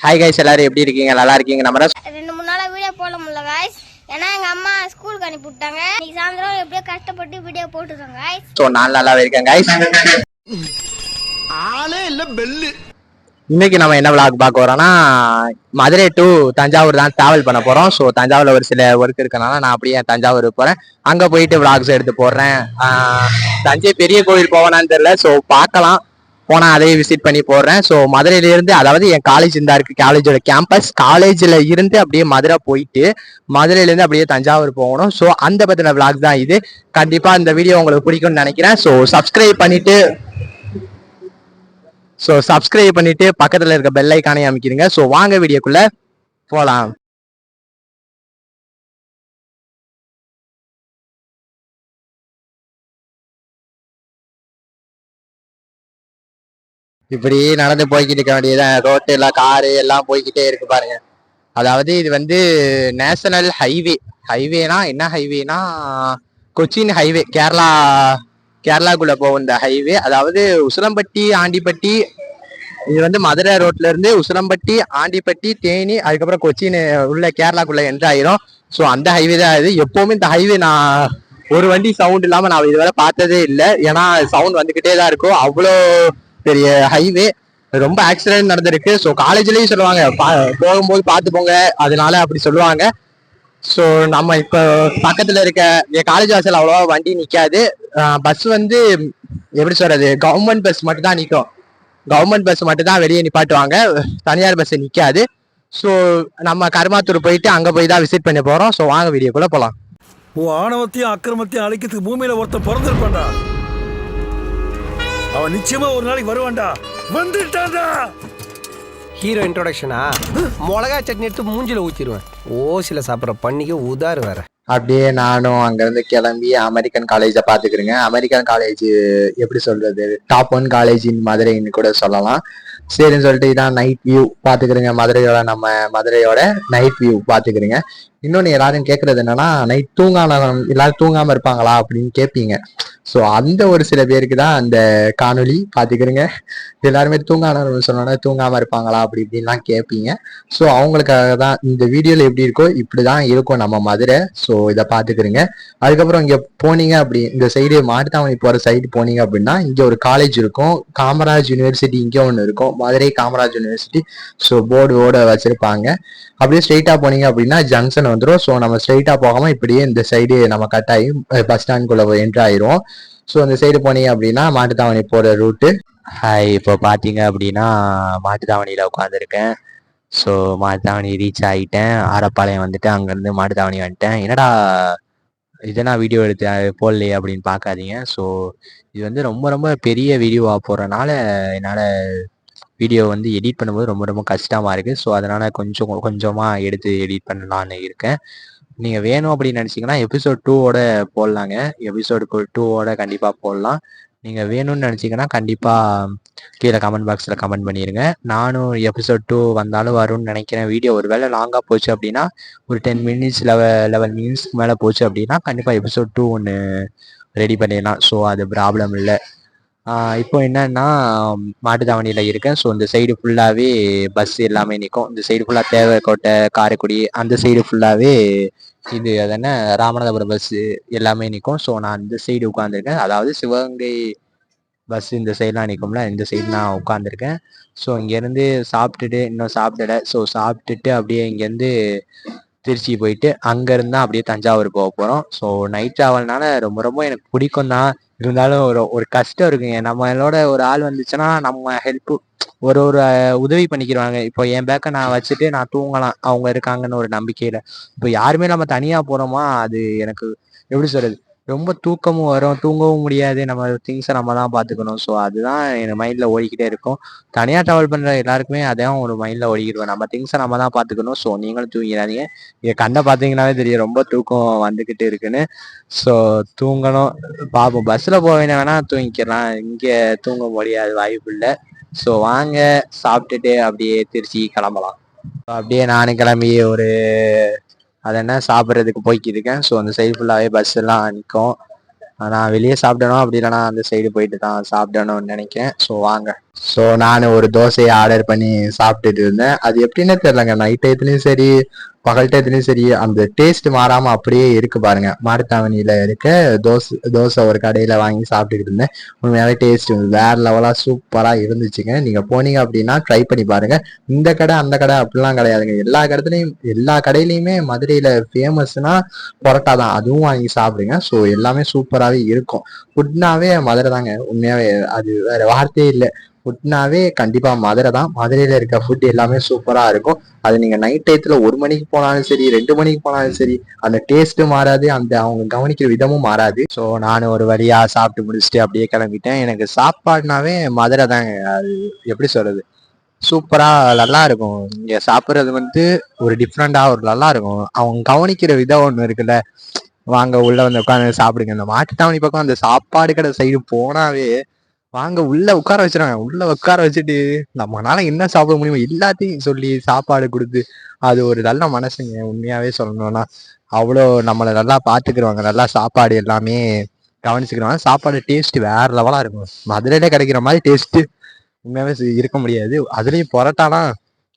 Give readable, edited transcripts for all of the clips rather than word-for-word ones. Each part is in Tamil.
ஹாய் கைஸ், எல்லாரும் எப்படி இருக்கீங்க? நல்லா இருக்கீங்க? நம்ம 2-3 நாளா வீடியோ போட முடியல கைஸ். ஏன்னா எங்க அம்மா ஸ்கூலுக்கு அனுப்பி விட்டாங்க. இன்னைக்கு சாயந்தரம் எப்படியோ கஷ்டப்பட்டு வீடியோ போட்டுருக்கோம் கைஸ். ஸோ நான் நல்லாவே இருக்கேன் கைஸ். ஆளே இல்ல பெல்லு. இன்னைக்கு நம்ம என்ன விளாக் பார்க்க வரோம்னா, மதுரை டு தஞ்சாவூர் தான் டிராவல் பண்ண போறோம். ஸோ தஞ்சாவூர்ல ஒரு சில ஒர்க் இருக்கனால நான் அப்படியே தஞ்சாவூர் போறேன். அங்க போயிட்டு விளாக்ஸ் எடுத்து போடுறேன். தஞ்சை பெரிய கோவில் போவேனான்னு தெரியல. ஸோ பார்க்கலாம், போனா அதையும் விசிட் பண்ணி போடுறேன். ஸோ மதுரையில இருந்து, அதாவது என் காலேஜ் இந்த இருக்கு, காலேஜோட கேம்பஸ், காலேஜ்ல இருந்து அப்படியே மதுரை போயிட்டு மதுரையில இருந்து அப்படியே தஞ்சாவூர் போகணும். ஸோ அந்த பத்தின விளாக் தான் இது. கண்டிப்பா இந்த வீடியோ உங்களுக்கு பிடிக்கும்னு நினைக்கிறேன். ஸோ சப்ஸ்கிரைப் பண்ணிட்டு பக்கத்துல இருக்க பெல் ஐக்கானே அமைக்கிறீங்க. ஸோ வாங்க வீடியோக்குள்ள போலாம். இப்படி நடந்து போய்கிட்டு இருக்க வேண்டியதான். ரோட்டு எல்லாம் காரு எல்லாம் போய்கிட்டே இருக்கு பாருங்க. அதாவது இது வந்து நேஷனல் ஹைவேனா என்ன ஹைவேனா, கொச்சின் ஹைவே, கேரளாக்குள்ள போகும் இந்த ஹைவே. அதாவது உசிலம்பட்டி ஆண்டிப்பட்டி, இது வந்து மதுரை ரோட்ல இருந்து உசிலம்பட்டி ஆண்டிப்பட்டி தேனி அதுக்கப்புறம் கொச்சின் உள்ள கேரளாக்குள்ள என்ட்ரு ஆயிரும். ஸோ அந்த ஹைவே தான் இது. எப்பவுமே இந்த ஹைவே நான் ஒரு வண்டி சவுண்ட் இல்லாம நான் இதுவரை பார்த்ததே இல்லை. ஏன்னா சவுண்ட் வந்துகிட்டே தான் இருக்கும். அவ்வளோ பெரிய ஹைவே. ரொம்ப ஆக்சிடென்ட் நடந்திருக்கு. ஸோ காலேஜ்லயும் சொல்லுவாங்க, போகும்போது பார்த்து போங்க, அதனால அப்படி சொல்லுவாங்க. ஸோ நம்ம இப்போ பக்கத்துல இருக்க என் காலேஜ் வாசல் அவ்வளோவா வண்டி நிற்காது. பஸ் வந்து எப்படி சொல்றது, கவர்மெண்ட் பஸ் மட்டும் தான் நிற்கும். கவர்மெண்ட் பஸ் மட்டும் தான் வெளியே நிப்பாட்டுவாங்க, தனியார் பஸ் நிற்காது. ஸோ நம்ம கருமாத்தூர் போயிட்டு அங்கே போய் தான் விசிட் பண்ண போறோம். ஸோ வாங்க வீடியோக்குள்ள போகலாம். ஆணவத்தையும் அக்கிரமத்தையும் அழிக்கிறதுக்கு பூமியில ஒருத்தன் பிறந்திருப்பான்டா. அவன் நிச்சயமா ஒரு நாளைக்கு வருவான்டா. வந்துட்டான்டா. ஹீரோ இன்ட்ரோடக்ஷனா? மிளகா சட்னி எடுத்து மூஞ்சில ஊத்திடுவேன். ஓசில சாப்பிட்ற பண்ணிக்க உதாரு வேற. அப்படியே நானும் அங்கேருந்து கிளம்பி அமெரிக்கன் காலேஜை பார்த்துக்கிறேங்க. அமெரிக்கன் காலேஜ் எப்படி சொல்றது, டாப் 1 காலேஜ் இன் மதுரைன்னு கூட சொல்லலாம். சரின்னு சொல்லிட்டு இதான் நைட் வியூ பார்த்துக்கிறேங்க. நம்ம மதுரையோட நைட் வியூ பார்த்துக்கிறேங்க. இன்னொன்று எல்லாரும் கேட்கறது என்னன்னா, நைட் எல்லாரும் தூங்காம இருப்பாங்களா அப்படின்னு கேட்பீங்க. ஸோ அந்த ஒரு சில பேருக்கு தான் அந்த காணொலி பார்த்துக்கிறேங்க. எல்லாருமே சொன்னோன்னா தூங்காம இருப்பாங்களா அப்படி இப்படின்லாம் கேட்பீங்க. ஸோ அவங்களுக்காக தான் இந்த வீடியோல எப்படி இருக்கோ இப்படிதான் இருக்கும் நம்ம மதுரை. ஸோ இதை பார்த்துக்கிறேங்க. அதுக்கப்புறம் இங்க போனீங்க அப்படி இந்த சைடு மாட்டுத்தாவணி போற சைடு போனீங்க அப்படின்னா இங்க ஒரு காலேஜ் இருக்கும், காமராஜ் யூனிவர்சிட்டி இங்க ஒன்று இருக்கும், மதுரை காமராஜ் யூனிவர்சிட்டி. ஸோ போர்டோட வச்சிருப்பாங்க. அப்படியே ஸ்ட்ரெயிட்டா போனீங்க அப்படின்னா ஜங்ஷன் வந்துடும். ஸோ நம்ம ஸ்ட்ரெயிட்டா போகாம இப்படியே இந்த சைடு நம்ம கட்டாயி பஸ் ஸ்டாண்ட்குள்ள என்ட்ரு ஆயிரும். ஸோ அந்த சைடு போனீங்க அப்படின்னா மாட்டுத்தாவணி போற ரூட்டு. ஹாய், இப்போ பார்த்தீங்க அப்படின்னா மாட்டுத்தாவணியில் உட்காந்துருக்கேன். ஸோ மாட்டுத்தாவணி ரீச் ஆகிட்டேன். ஆரப்பாளையம் வந்துட்டு அங்கேருந்து மாட்டுத்தாவணி வந்துட்டேன். என்னடா இதெல்லாம் வீடியோ எடுத்து போடலையே அப்படின்னு பார்க்காதீங்க. ஸோ இது வந்து ரொம்ப ரொம்ப பெரிய வீடியோவாக போகிறனால என்னால் வீடியோ வந்து எடிட் பண்ணும்போது ரொம்ப ரொம்ப கஷ்டமாக இருக்குது. ஸோ அதனால் கொஞ்சமாக எடுத்து எடிட் பண்ணலான்னு இருக்கேன். நீங்கள் வேணும் அப்படின்னு நினச்சிங்கன்னா எபிசோட் 2ஓட போடலாங்க. எபிசோடு 2ஓட கண்டிப்பாக போடலாம். நீங்கள் வேணும்னு நினச்சிங்கன்னா கண்டிப்பாக கீழே கமெண்ட் பாக்ஸில் கமெண்ட் பண்ணிடுங்க. நானும் எபிசோட் 2 வந்தாலும் வரும்னு நினைக்கிறேன். வீடியோ ஒரு வேளை லாங்காக போச்சு அப்படின்னா, ஒரு 10 மினிட்ஸ் 11 மினிட்ஸ்க்கு மேலே போச்சு அப்படின்னா கண்டிப்பாக எபிசோட் 2 ஒன்று ரெடி பண்ணிடலாம். ஸோ அது ப்ராப்ளம் இல்லை. இப்போ என்னன்னா மாட்டுத்தாவணியில் இருக்கேன். ஸோ இந்த சைடு ஃபுல்லாகவே பஸ் எல்லாமே நிற்கும். இந்த சைடு ஃபுல்லாக தேவக்கோட்டை, காரைக்குடி, அந்த சைடு ஃபுல்லாகவே இது அதென்ன ராமநாதபுரம் பஸ்ஸு எல்லாமே நிற்கும். ஸோ நான் இந்த சைடு உட்காந்துருக்கேன். அதாவது சிவகங்கை பஸ் இந்த சைட்லாம் நிற்கும்ல, இந்த சைடு நான் உட்காந்துருக்கேன். ஸோ இங்கேருந்து சாப்பிட்டுட்டு, இன்னும் சாப்பிடலை, ஸோ சாப்பிட்டுட்டு அப்படியே இங்கேருந்து திருச்சி போயிட்டு அங்கேருந்து தான் அப்படியே தஞ்சாவூர் போக போகிறோம். ஸோ நைட் ட்ராவல்னால ரொம்ப ரொம்ப எனக்கு பிடிக்கும் தான். இருந்தாலும் ஒரு கஷ்டம் இருக்குங்க. நம்மளோட ஒரு ஆள் வந்துச்சுன்னா நம்ம ஹெல்ப்பு ஒரு உதவி பண்ணிக்கிறாங்க. இப்போ என் பேக்கை நான் வச்சுட்டு நான் தூங்கலாம், அவங்க இருக்காங்கன்னு ஒரு நம்பிக்கையில. இப்போ யாருமே நம்ம தனியா போறோமா, அது எனக்கு எப்படி சொல்றது, ரொம்ப தூக்கமும் வரும், தூங்கவும் முடியாது. நம்ம திங்ஸை நம்ம தான் பார்த்துக்கணும். ஸோ அதுதான் எனக்கு மைண்டில் ஓடிக்கிட்டே இருக்கும். தனியாக ட்ராவல் பண்ணுற எல்லாருக்குமே அதான் ஒரு மைண்டில் ஓடிக்கிடுவேன், நம்ம திங்ஸை நம்ம தான் பார்த்துக்கணும். ஸோ நீங்களும் தூங்கிடாதீங்க. இங்கே கண்ணை பார்த்தீங்கன்னாவே தெரியும் ரொம்ப தூக்கம் வந்துக்கிட்டு இருக்குன்னு. ஸோ தூங்கணும், பார்ப்போம். பஸ்ஸில் போக வேணா தூங்கிக்கலாம், இங்கே தூங்க முடியாது, வாய்ப்பு இல்லை. ஸோ வாங்க சாப்பிட்டுட்டு அப்படியே திருச்சி கிளம்பலாம். அப்படியே நானும் கிளம்பி அது என்ன சாப்பிட்றதுக்கு போய்க்கிட்டு இருக்கேன். ஸோ அந்த சைடு ஃபுல்லாகவே பஸ் எல்லாம் நிற்கும். நான் வெளியே சாப்பிடணும் அப்படி இல்லைன்னா அந்த சைடு போயிட்டு தான் சாப்பிடணும்னு நினைக்கிறேன். ஸோ வாங்க. ஸோ நான் ஒரு தோசையை ஆர்டர் பண்ணி சாப்பிட்டுட்டு இருந்தேன். அது எப்படின்னே தெரியலங்க, நைட் டயத்துலையும் சரி பகல் டயத்துலையும் சரி அந்த டேஸ்ட் மாறாம அப்படியே இருக்கு பாருங்க. மாட்டுத்தாவணியில இருக்க தோசை ஒரு கடையில வாங்கி சாப்பிட்டுக்கிட்டு இருந்தேன். உண்மையாவே டேஸ்ட் வேற லெவலா சூப்பரா இருந்துச்சுங்க. நீங்க போனீங்க அப்படின்னா ட்ரை பண்ணி பாருங்க. இந்த கடை அந்த கடை அப்படிலாம் கிடையாதுங்க. எல்லா கடையிலயுமே மதுரையில ஃபேமஸ்னா பரோட்டா தான், அதுவும் வாங்கி சாப்பிடுங்க. ஸோ எல்லாமே சூப்பராகவே இருக்கும். ஃபுட்னாவே மதுரை தாங்க. உண்மையாவே அது வேற வார்த்தையே இல்லை. ஃபுட்னாவே கண்டிப்பா மதுரை தான். மதுரையில இருக்க ஃபுட் எல்லாமே சூப்பரா இருக்கும். அது நீங்க நைட் டயத்துல 1 மணிக்கு போனாலும் சரி 2 மணிக்கு போனாலும் சரி அந்த டேஸ்ட்டும் மாறாது, அந்த அவங்க கவனிக்கிற விதமும் மாறாது. ஸோ நானும் ஒரு வழியா சாப்பிட்டு முடிச்சுட்டு அப்படியே கிளம்பிட்டேன். எனக்கு சாப்பாடுனாவே மதுரை தாங்க. அது எப்படி சொல்றது, சூப்பரா நல்லா இருக்கும். இங்க சாப்பிட்றது வந்து ஒரு டிஃப்ரெண்டா ஒரு நல்லா இருக்கும். அவங்க கவனிக்கிற விதம் ஒண்ணு இருக்குல்ல. வாங்க உள்ள வந்து உட்காந்து சாப்பிடுங்க. இந்த மாட்டுத்தாவணி பக்கம் அந்த சாப்பாடு கடை சைடு போனாவே வாங்க உள்ள உட்கார வச்சிருவாங்க. உள்ள உட்கார வச்சுட்டு நம்மளால என்ன சாப்பிட முடியுமோ எல்லாத்தையும் சொல்லி சாப்பாடு கொடுத்து, அது ஒரு நல்ல மனசுங்க. உண்மையாவே சொல்லணும்னா அவ்வளோ நம்மளை நல்லா பாத்துக்கிடுவாங்க. நல்லா சாப்பாடு எல்லாமே கவனிச்சுக்கிடுவாங்க. சாப்பாடு டேஸ்ட் வேற லெவலா இருக்கும். மதுரையில கிடைக்கிற மாதிரி டேஸ்ட் உண்மையாவே இருக்க முடியாது. அதுலயும் பரோட்டாலாம்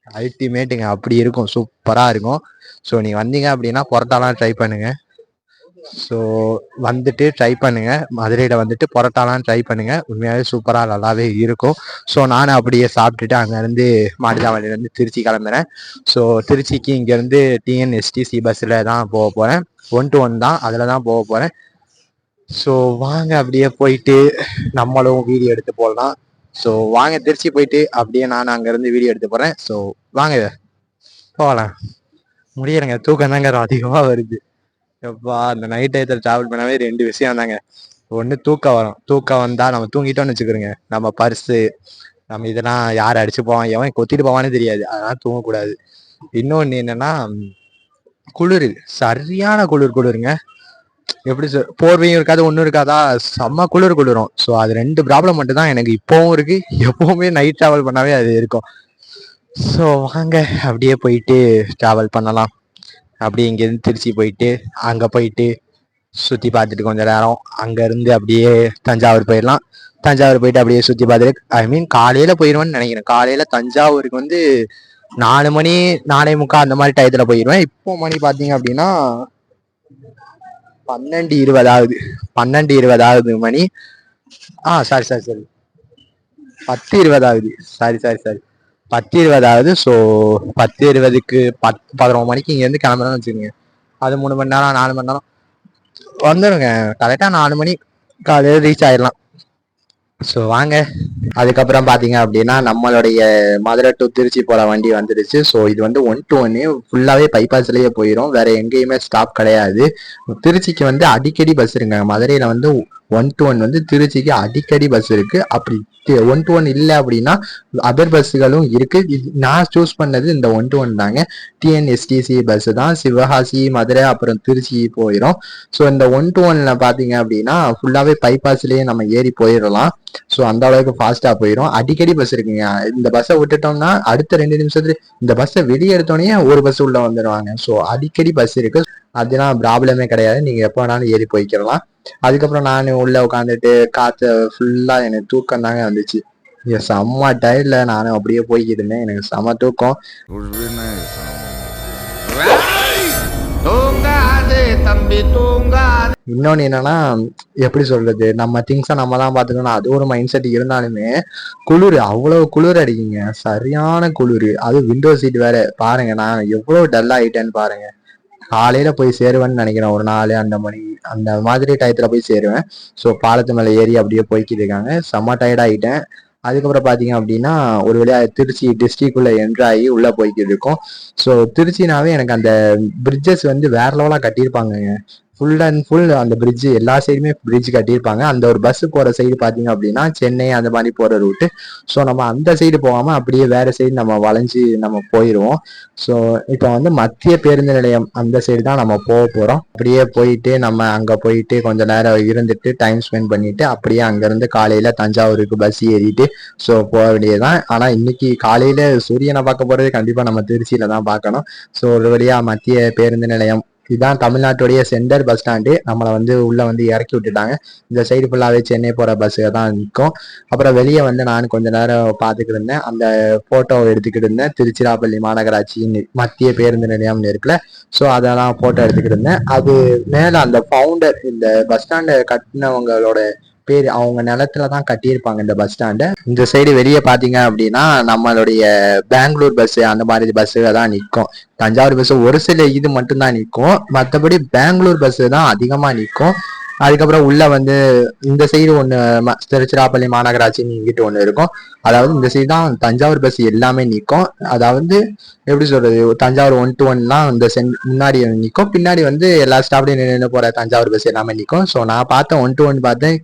அல்டிமேட்டுங்க. அப்படி இருக்கும், சூப்பரா இருக்கும். ஸோ நீங்க வந்தீங்க அப்படின்னா பரோட்டாலாம் ட்ரை பண்ணுங்க. ஸோ வந்துட்டு ட்ரை பண்ணுங்க. மதுரையில் வந்துட்டு பரோட்டாலாம் ட்ரை பண்ணுங்க. உண்மையாகவே சூப்பராக நல்லாவே இருக்கும். ஸோ நானும் அப்படியே சாப்பிட்டுட்டு அங்கேருந்து மாட்டுத்தாவணிலேருந்து திருச்சி கிளம்புறேன். ஸோ திருச்சிக்கு இங்கேருந்து டிஎன்எஸ்டிசி பஸ்ஸில் தான் போக போகிறேன். 1 to 1 தான், அதில் தான் போக போகிறேன். ஸோ வாங்க அப்படியே போயிட்டு நம்மளும் வீடியோ எடுத்து போடலாம். ஸோ வாங்க திருச்சி போயிட்டு அப்படியே நான் அங்கேருந்து வீடியோ எடுத்து போகிறேன். ஸோ வாங்க போகலாம். முடியலைங்க, தூக்கம் தாங்க அதிகமாக வருது. எப்பா அந்த நைட் டயத்தில் டிராவல் பண்ணாவே 2 விஷயம் தாங்க. ஒன்று தூக்கம் வரும். தூக்கம் வந்தால் நம்ம தூங்கிட்டோம்னு வச்சுக்கிறோங்க, நம்ம பர்ஸு நம்ம இதெல்லாம் யார் அடிச்சு போவான் எவன் கொத்திட்டு போவானே தெரியாது. அதெல்லாம் தூங்கக்கூடாது. இன்னொன்று என்னன்னா குளிர், சரியான குளிருங்க. எப்படி போர்வையும் இருக்காது ஒன்றும் இருக்காதா, செம்ம குளிரும். ஸோ அது 2 ப்ராப்ளம் மட்டும் தான் எனக்கு இப்போவும் இருக்கு. எப்பவுமே நைட் டிராவல் பண்ணாவே அது இருக்கும். ஸோ வாங்க அப்படியே போயிட்டு டிராவல் பண்ணலாம். அப்படியே இங்கேருந்து திருச்சி போயிட்டு அங்கே போயிட்டு சுற்றி பார்த்துட்டு கொஞ்ச நேரம் அங்கேருந்து அப்படியே தஞ்சாவூர் போயிடலாம். தஞ்சாவூர் போயிட்டு அப்படியே சுற்றி பார்த்துட்டு காலையில் போயிடுவேன்னு நினைக்கிறேன். காலையில் தஞ்சாவூருக்கு வந்து 4 மணி 4:45 அந்த மாதிரி டயத்தில் போயிடுவேன். இப்போ மணி பார்த்தீங்க அப்படின்னா 12:20 ஆகுது. 12:20 மணி. சாரி 10:20 ஆகுது. சாரி 10:20 ஆகுது. ஸோ 10:20க்கு 11 மணிக்கு இங்கேருந்து கிளம்புறோம்னு வச்சுக்கோங்க. அது 3 மணி நேரம் 4 மணி நேரம் வந்துடுங்க. கரெக்டாக 4 மணி காலையில் ரீச் ஆயிடலாம். ஸோ வாங்க. அதுக்கப்புறம் பார்த்தீங்க அப்படின்னா நம்மளுடைய மதுரை டு திருச்சி போகிற வண்டி வந்துடுச்சு. ஸோ இது வந்து 1 to 1 ஃபுல்லாகவே பைபாஸ்லேயே போயிடும். வேற எங்கேயுமே ஸ்டாப் கிடையாது. திருச்சிக்கு வந்து அடிக்கடி பஸ் இருக்குங்க. மதுரையில் வந்து 1 to 1 வந்து திருச்சிக்கு அடிக்கடி பஸ் இருக்கு. அப்படி 1 to 1 இல்லை அப்படின்னா அதர் பஸ்ஸுகளும் இருக்கு. நான் சூஸ் பண்ணது இந்த 1 to 1 தாங்க. டிஎன்எஸ்டிசி பஸ் தான். சிவகாசி மதுரை அப்புறம் திருச்சி போயிடும். ஸோ இந்த 1 to 1ல பார்த்தீங்க அப்படின்னா ஃபுல்லாகவே பைபாஸ்லேயே நம்ம ஏறி போயிடலாம். ஸோ அந்த அளவுக்கு ஃபாஸ்டா போயிடும். அடிக்கடி பஸ் இருக்குங்க. இந்த பஸ்ஸை விட்டுட்டோம்னா அடுத்த 2 நிமிஷத்துல இந்த பஸ்ஸை வெளியே எடுத்தோடனே ஒரு பஸ் உள்ள வந்துடுவாங்க. ஸோ அடிக்கடி பஸ் இருக்கு. அதெல்லாம் ப்ராப்ளமே கிடையாது. நீங்க எப்போ வேணாலும் ஏறி போய்க்கலாம். அதுக்கப்புறம் நான் உள்ள உட்காந்துட்டு காற்று ஃபுல்லா எனக்கு தூக்கம் தாங்க வந்துச்சு. செம்ம டயர்ல நானும் அப்படியே போய்கிட்டு இருந்தேன். எனக்கு செம்ம தூக்கம். இன்னொன்னு என்னன்னா எப்படி சொல்றது, நம்ம திங்ஸை நம்ம தான் பாத்துக்கணும். அது ஒரு மைண்ட் செட் இருந்தாலுமே குளிர் அவ்வளவு குளிர் அடிக்குங்க. சரியான குளிர். அது விண்டோ சீட் வேற. பாருங்க நான் எவ்வளவு டல் ஆயிட்டேன்னு பாருங்க. காலையில போய் சேருவேன்னு நினைக்கிறேன். ஒரு 4 அந்த மணி அந்த மாதிரி டயத்துல போய் சேருவேன். ஸோ பாலத்து மேல ஏறி அப்படியே போய்க்கிட்டு இருக்காங்க. செம்ம டயர்ட் ஆயிட்டேன். அதுக்கப்புறம் பாத்தீங்க அப்படின்னா ஒரு வழியா திருச்சி டிஸ்ட்ரிக்ட்குள்ள என்ட்ரு ஆகி உள்ள போய்கிட்டு இருக்கோம். ஸோ திருச்சினாவே எனக்கு அந்த பிரிட்ஜஸ் வந்து வேற லெவலா கட்டியிருப்பாங்க. ஃபுல் அண்ட் ஃபுல் அந்த பிரிட்ஜ் எல்லா சைடுமே பிரிட்ஜ் கட்டியிருப்பாங்க. அந்த ஒரு பஸ் போற சைடு பாத்தீங்க அப்படின்னா சென்னை அந்த மாதிரி போற ரூட்டு. ஸோ நம்ம அந்த சைடு போகாம அப்படியே வேற சைடு நம்ம வளைஞ்சு நம்ம போயிடுவோம். ஸோ இப்போ வந்து மத்திய பேருந்து நிலையம் அந்த சைடு தான் நம்ம போக போறோம். அப்படியே போயிட்டு நம்ம அங்க போயிட்டு கொஞ்ச நேரம் இருந்துட்டு டைம் ஸ்பெண்ட் பண்ணிட்டு அப்படியே அங்கிருந்து காலையில தஞ்சாவூருக்கு பஸ் ஏறிட்டு ஸோ போக வேண்டியதுதான். ஆனா இன்னைக்கு காலையில சூரியனை பார்க்க போறது கண்டிப்பா நம்ம திருச்சியில தான் பார்க்கணும். ஸோ ஒரு வழியா மத்திய பேருந்து நிலையம் இதுதான் தமிழ்நாட்டுடைய சென்டர் பஸ் ஸ்டாண்டு. நம்மளை வந்து உள்ள வந்து இறக்கி விட்டுட்டாங்க. இந்த சைடு ஃபுல்லாவே சென்னை போற பஸ்ஸுக தான் நிற்கும். அப்புறம் வெளியே வந்து நான் கொஞ்ச நேரம் பார்த்துக்கிட்டு இருந்தேன். அந்த போட்டோவை எடுத்துக்கிட்டு இருந்தேன். திருச்சிராப்பள்ளி மாநகராட்சி மத்திய பேருந்து நிலையம்னு இருக்குல்ல, ஸோ அதெல்லாம் போட்டோ எடுத்துக்கிட்டு இருந்தேன். அது மேல அந்த ஃபவுண்டர், இந்த பஸ் ஸ்டாண்டை கட்டினவங்களோட பேர், அவங்க நிலத்துல தான் கட்டியிருப்பாங்க இந்த பஸ் ஸ்டாண்டை. இந்த சைடு வெளியே பாத்தீங்க அப்படின்னா நம்மளுடைய பெங்களூர் பஸ் அந்த மாதிரி பஸ்ஸுக தான் நிற்கும். தஞ்சாவூர் பஸ் ஒரு சில இது மட்டும்தான் நிற்கும், மற்றபடி பெங்களூர் பஸ் தான் அதிகமா நிற்கும். அதுக்கப்புறம் உள்ள வந்து இந்த சைடு ஒன்று திருச்சிராப்பள்ளி மாநகராட்சின்னு இங்கிட்டு ஒன்று இருக்கும். அதாவது இந்த சைடு தான் தஞ்சாவூர் பஸ் எல்லாமே நிற்கும். அதாவது எப்படி சொல்றது, தஞ்சாவூர் 1 to 1லாம் இந்த முன்னாடி நிற்கும், பின்னாடி வந்து எல்லா ஸ்டாப்லையும் நின்று போற தஞ்சாவூர் பஸ் எல்லாமே நிற்கும். ஸோ நான் பார்த்தேன் 1 to 1 பார்த்தேன்,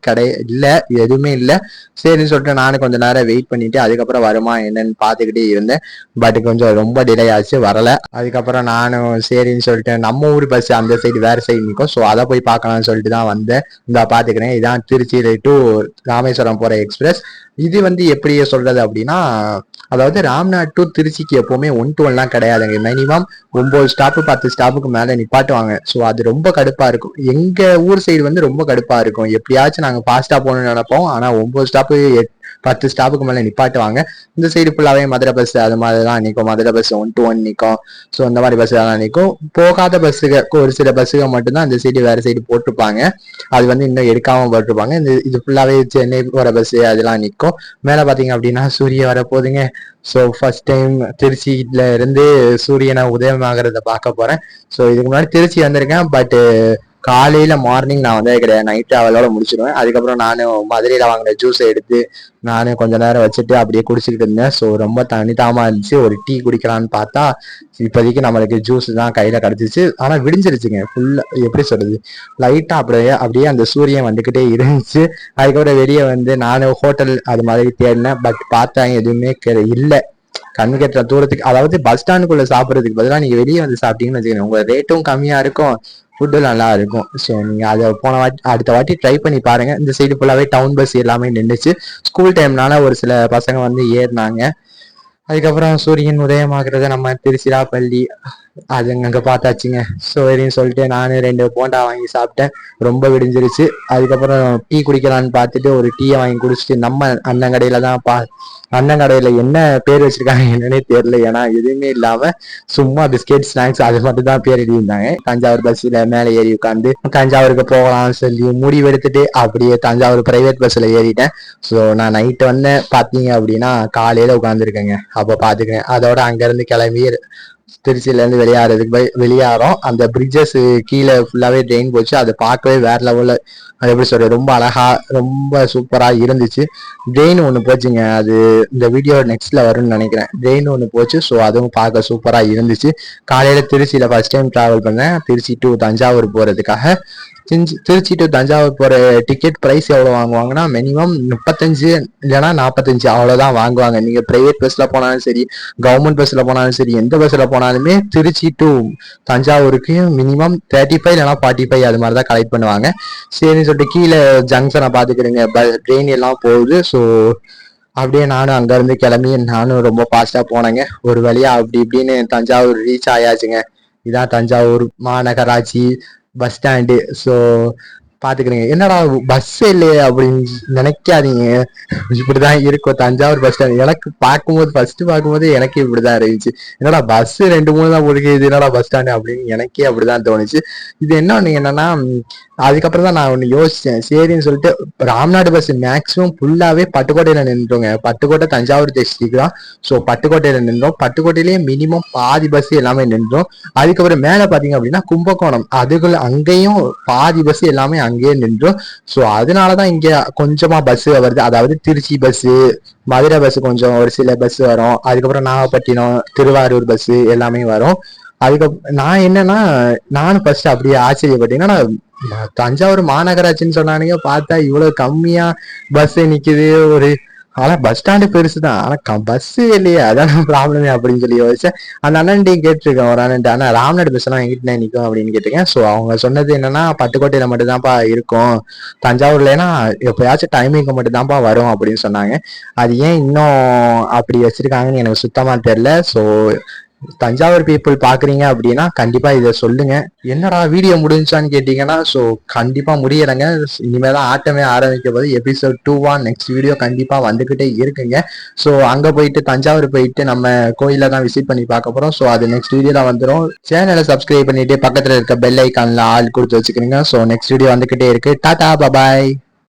இல்லை எதுவுமே இல்லை. சரின்னு சொல்லிட்டு நானும் கொஞ்சம் நேரம் வெயிட் பண்ணிட்டு அதுக்கப்புறம் வருமா என்னன்னு பார்த்துக்கிட்டே இருந்தேன். பட் கொஞ்சம் ரொம்ப டிலே ஆச்சு, வரல. அதுக்கப்புறம் நானும் சரின்னு சொல்லிட்டு நம்ம ஊர் பஸ் அந்த சைடு வேற சைடு நிற்கும், ஸோ அதை போய் பார்க்கலாம்னு சொல்லிட்டு தான் வந்தேன். இந்த பாத்துக்கிறேன், இதான் திருச்சி டு ராமேஸ்வரம் போற எக்ஸ்பிரஸ். இது வந்து எப்படி சொல்றது அப்படின்னா, அதாவது ராம்நாட் டு திருச்சிக்கு எப்பவுமே 1 to 1லாம் கிடையாதுங்க. மினிமம் 9 ஸ்டாப்பு 10 ஸ்டாப்புக்கு மேல நிப்பாட்டுவாங்க. ஸோ அது ரொம்ப கடுப்பா இருக்கும். எங்க ஊர் சைடு வந்து ரொம்ப கடுப்பா இருக்கும். எப்படியாச்சும் நாங்க ஃபாஸ்டா போகணும்னு நினைப்போம், ஆனா 9 ஸ்டாப்பு 10 ஸ்டாப்புக்கு மேல நிப்பாட்டுவாங்க. இந்த சைடு ஃபுல்லாவே மதுரை பஸ் அது மாதிரிதான் நிற்கும். மதுரை பஸ் 1 to 1 நிற்கும். ஸோ இந்த மாதிரி பஸ் எல்லாம் நிற்கும். போகாத பஸ்ஸுக ஒரு சில பஸ்ஸுக மட்டும்தான் இந்த சைடு வேற சைடு போட்டிருப்பாங்க. அது வந்து இன்னும் எடுக்காம போட்டிருப்பாங்க. இது ஃபுல்லாவே சென்னை போற பஸ் அதெல்லாம் நிற்கும். மேல பாத்தீங்க அப்படின்னா சூரிய வர போதுங்க. ஸோ ஃபர்ஸ்ட் டைம் திருச்சியில இருந்து சூரியனை உதயமாகறத பார்க்க போறேன். ஸோ இதுக்கு முன்னாடி திருச்சி வந்திருக்கேன், பட் காலையில மார்னிங் நான் வந்ததே கிடையாது. நைட் டிராவலோட முடிச்சிடுவேன். அதுக்கப்புறம் நானும் மதுரையில வாங்கின ஜூஸை எடுத்து நானும் கொஞ்ச நேரம் வச்சுட்டு அப்படியே குடிச்சுக்கிட்டு இருந்தேன். ஸோ ரொம்ப தனிதாமா இருந்துச்சு. ஒரு டீ குடிக்கலான்னு பார்த்தா இப்போதைக்கு நம்மளுக்கு ஜூஸ் தான் கையில கிடைச்சிச்சு. ஆனா விடிஞ்சிருச்சுங்க ஃபுல்லா. எப்படி சொல்றது, லைட்டா அப்படியே அந்த சூரியன் வந்துகிட்டே இருந்துச்சு. அதுக்கப்புறம் வெளியே வந்து நானும் ஹோட்டல் அது மாதிரி தேடினேன், பட் பார்த்தாங்க எதுவுமே இல்லை. கண்ணு கட்டுற தூரத்துக்கு, அதாவது பஸ் ஸ்டாண்டுக்குள்ள சாப்பிட்றதுக்கு பதிலாக நீங்க வெளியே வந்து சாப்பிட்டீங்கன்னு வச்சுக்கோங்க, உங்க ரேட்டும் கம்மியா இருக்கும், ஃபுட்டு நல்லா இருக்கும். ஸோ நீங்க அதை அடுத்த வாட்டி ட்ரை பண்ணி பாருங்க. இந்த சைடு ஃபுல்லாவே டவுன் பஸ் எல்லாமே நின்றுச்சு. ஸ்கூல் டைம்னால ஒரு சில பசங்க வந்து ஏறினாங்க. அதுக்கப்புறம் சூரியன் உதயமாகிறத நம்ம திருச்சிராப்பள்ளி அது அங்க பார்த்தாச்சுங்க. ஸோ சரின்னு சொல்லிட்டு நானு 2 போண்டா வாங்கி சாப்பிட்டேன். ரொம்ப விடிஞ்சிருச்சு. அதுக்கப்புறம் டீ குடிக்கலான்னு பார்த்துட்டு ஒரு டீயை வாங்கி குடிச்சிட்டு நம்ம அண்ணன் கடையில தான் அண்ணன் கடையில என்ன பேர் வச்சிருக்காங்க என்னன்னே தெரியல. ஏன்னா எதுவுமே இல்லாம சும்மா பிஸ்கெட் ஸ்நாக்ஸ் அது மட்டும் தான் பேர் எழுதியிருந்தாங்க. தஞ்சாவூர் பஸ்ல மேலே ஏறி உட்காந்து தஞ்சாவூருக்கு போகலாம்னு சொல்லி முடிவெடுத்துட்டு அப்படியே தஞ்சாவூர் பிரைவேட் பஸ்ல ஏறிட்டேன். ஸோ நான் நைட்டு வந்து பாத்தீங்க அப்படின்னா காலையில உட்காந்துருக்கேங்க. அப்ப பாத்துக்கிறேன். அதோட அங்க இருந்து கிளம்பி திருச்சியில இருந்து வெளியாறோம். அந்த பிரிட்ஜஸ் கீழே ஃபுல்லாவே ட்ரெயின் போச்சு. அதை பார்க்கவே வேற லெவல்ல, அது எப்படி சொல்றது, ரொம்ப அழகா ரொம்ப சூப்பரா இருந்துச்சு. ட்ரெயின் ஒண்ணு போச்சுங்க. அது இந்த வீடியோ நெக்ஸ்ட்ல வரும்னு நினைக்கிறேன். ட்ரெயின் ஒண்ணு போச்சு. ஸோ அதுவும் பார்க்க சூப்பரா இருந்துச்சு. காலையில திருச்சியில ஃபர்ஸ்ட் டைம் டிராவல் பண்ணேன். திருச்சி டு தஞ்சாவூர் போறதுக்காக. திருச்சி டு தஞ்சாவூர் போற டிக்கெட் பிரைஸ் எவ்வளவு வாங்குவாங்கன்னா மினிமம் 35 இல்லைன்னா 45 அவ்வளவுதான் வாங்குவாங்க. நீங்க பிரைவேட் பஸ்ல போனாலும் சரி, கவர்மெண்ட் பஸ்ல போனாலும் சரி, எந்த பஸ்ல போனாலுமே திருச்சி டு தஞ்சாவூருக்கு மினிமம் 35 இல்லைன்னா 45 அது மாதிரிதான் கலெக்ட் பண்ணுவாங்க. சரின்னு சொல்லிட்டு கீழே ஜங்ஷனை பாத்துக்கிறீங்க, ட்ரெயின் எல்லாம் போகுது. ஸோ அப்படியே நானும் அங்க இருந்து கிளம்பி நானும் ரொம்ப ஃபாஸ்டா போனேங்க. ஒரு வழியா அப்படி இப்படின்னு தஞ்சாவூர் ரீச் ஆயாச்சுங்க. இதான் தஞ்சாவூர் மாநகராட்சி பஸ் ஸ்டாண்டு. ஸோ பாத்துக்கிறீங்க, என்னடா பஸ் இல்லையே அப்படின்னு நினைக்காதீங்க, இப்படிதான் இருக்கும் தஞ்சாவூர் பஸ் ஸ்டாண்ட். எனக்கு ஃபர்ஸ்ட் பார்க்கும்போது எனக்கு இப்படிதான் இருந்துச்சு. என்னடா பஸ் 2-3 தான் போடுது, இது என்னடா பஸ் ஸ்டாண்டு அப்படின்னு எனக்கே அப்படிதான் தோணுச்சு. இது என்னன்னா அதுக்கப்புறம் தான் நான் ஒண்ணு யோசிச்சேன். சரின்னு சொல்லிட்டு ராம்நாடு பஸ் மேக்சிமம் ஃபுல்லாவே பட்டுக்கோட்டையில நின்றுங்க. பட்டுக்கோட்டை தஞ்சாவூர் டிஸ்ட்ரிக்ட் தான். ஸோ பட்டுக்கோட்டையில நின்றோம். பட்டுக்கோட்டையிலேயே மினிமம் பாதி பஸ் எல்லாமே நின்றோம். அதுக்கப்புறம் மேல பாத்தீங்க அப்படின்னா கும்பகோணம், அதுக்குள்ள அங்கேயும் பாதி பஸ் எல்லாமே அங்கேயே நின்றோம். ஸோ அதனாலதான் இங்க கொஞ்சமா பஸ் வருது. அதாவது திருச்சி பஸ், மதுரை பஸ் கொஞ்சம் ஒரு சில பஸ் வரும். அதுக்கப்புறம் நாகப்பட்டினம், திருவாரூர் பஸ் எல்லாமே வரும். அதுக்கப்புறம் நான் என்னன்னா நானும் ஃபர்ஸ்ட் அப்படியே ஆச்சரியப்பட்டேன்னா, தஞ்சாவூர் மாநகராட்சின்னு சொன்னானுங்க, பார்த்தா இவ்வளவு கம்மியா பஸ் நிக்குது. ஆனா பஸ் ஸ்டாண்டு பெருசுதான், ஆனா பஸ் இல்லையே, அதான் ப்ராப்ளமே அப்படின்னு சொல்லி யோசிச்சேன். அந்த அண்ணன்ட்டையும் கேட்டிருக்கேன், ஒரு அண்ணன், ஆனா ராம்நாடு பஸ் எல்லாம் எங்கிட்ட நிற்கும் அப்படின்னு கேட்டிருக்கேன். ஸோ அவங்க சொன்னது என்னன்னா பட்டுக்கோட்டையில மட்டும் தான்ப்பா இருக்கும், தஞ்சாவூர்லன்னா எப்பயாச்சும் டைமிங்க்கு மட்டும் தான்ப்பா வரும் அப்படின்னு சொன்னாங்க. அது ஏன் இன்னும் அப்படி வச்சிருக்காங்கன்னு எனக்கு சுத்தமா தெரியல. ஸோ தஞ்சாவூர் பீப்புள் பாக்குறீங்க அப்படின்னா கண்டிப்பா இதை சொல்லுங்க. என்னடா வீடியோ முடிஞ்சான்னு கேட்டீங்கன்னா ஸோ கண்டிப்பா முடியறங்க. இனிமேதான் ஆட்டமே ஆரம்பிக்க போது. எபிசோட் 2 நெக்ஸ்ட் வீடியோ கண்டிப்பா வந்துகிட்டே இருக்குங்க. ஸோ அங்க போயிட்டு தஞ்சாவூர் போயிட்டு நம்ம கோயில தான் விசிட் பண்ணி பார்க்க போறோம். ஸோ அது நெக்ஸ்ட் வீடியோல வந்துடும். சேனலை சப்ஸ்கிரைப் பண்ணிட்டு பக்கத்துல இருக்க பெல் ஐக்கான்ல ஆல் கொடுத்து வச்சுக்கிறீங்க. ஸோ நெக்ஸ்ட் வீடியோ வந்துகிட்டே இருக்கு. டாடா பாய்.